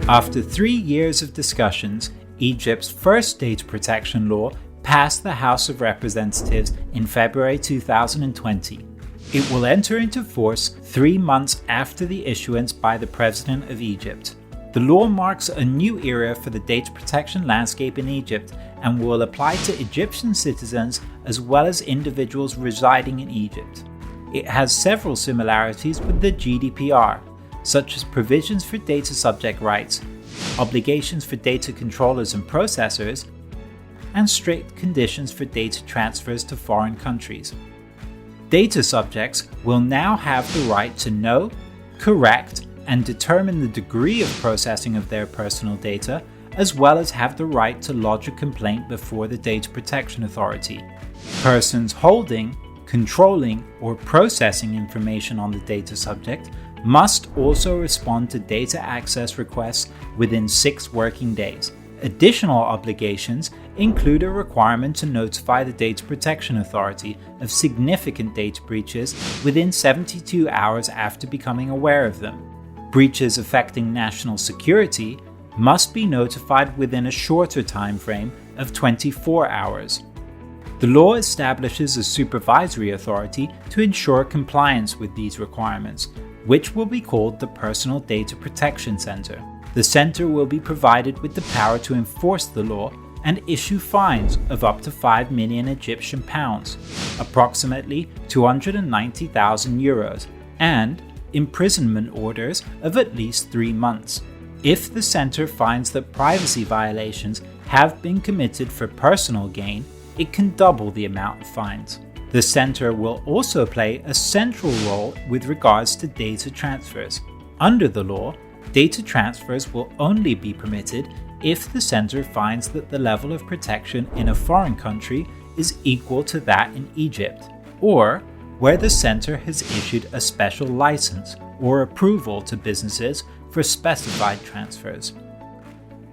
After 3 years of discussions, Egypt's first data protection law passed the House of Representatives in February 2020. It will enter into force 3 months after the issuance by the President of Egypt. The law marks a new era for the data protection landscape in Egypt and will apply to Egyptian citizens as well as individuals residing in Egypt. It has several similarities with the GDPR, such as provisions for data subject rights, obligations for data controllers and processors, and strict conditions for data transfers to foreign countries. Data subjects will now have the right to know, correct, and determine the degree of processing of their personal data, as well as have the right to lodge a complaint before the Data Protection Authority. Persons holding, controlling, or processing information on the data subject must also respond to data access requests within 6 working days. Additional obligations include a requirement to notify the Data Protection Authority of significant data breaches within 72 hours after becoming aware of them. Breaches affecting national security must be notified within a shorter time frame of 24 hours. The law establishes a supervisory authority to ensure compliance with these requirements, which will be called the Personal Data Protection Center. The center will be provided with the power to enforce the law and issue fines of up to 5 million Egyptian pounds, approximately 290,000 euros, and imprisonment orders of at least 3 months. If the center finds that privacy violations have been committed for personal gain, it can double the amount of fines. The center will also play a central role with regards to data transfers. Under the law, data transfers will only be permitted if the center finds that the level of protection in a foreign country is equal to that in Egypt, or where the center has issued a special license or approval to businesses for specified transfers.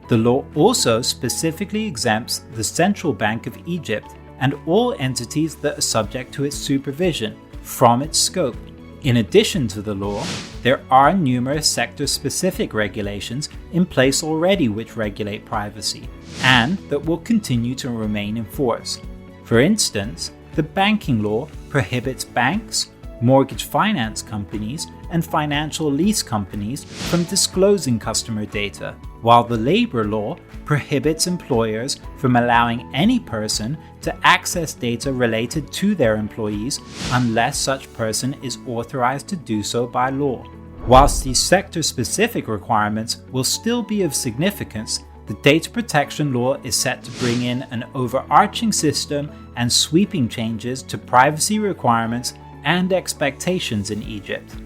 The law also specifically exempts the Central Bank of Egypt and all entities that are subject to its supervision from its scope. In addition to the law, there are numerous sector-specific regulations in place already which regulate privacy, and that will continue to remain in force. For instance, the banking law prohibits banks, mortgage finance companies, and financial lease companies from disclosing customer data, while the labor law prohibits employers from allowing any person to access data related to their employees unless such person is authorized to do so by law. Whilst these sector-specific requirements will still be of significance, the data protection law is set to bring in an overarching system and sweeping changes to privacy requirements and expectations in Egypt.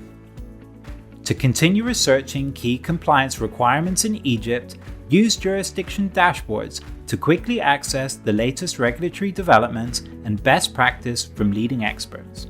To continue researching key compliance requirements in Egypt, use jurisdiction dashboards to quickly access the latest regulatory developments and best practice from leading experts.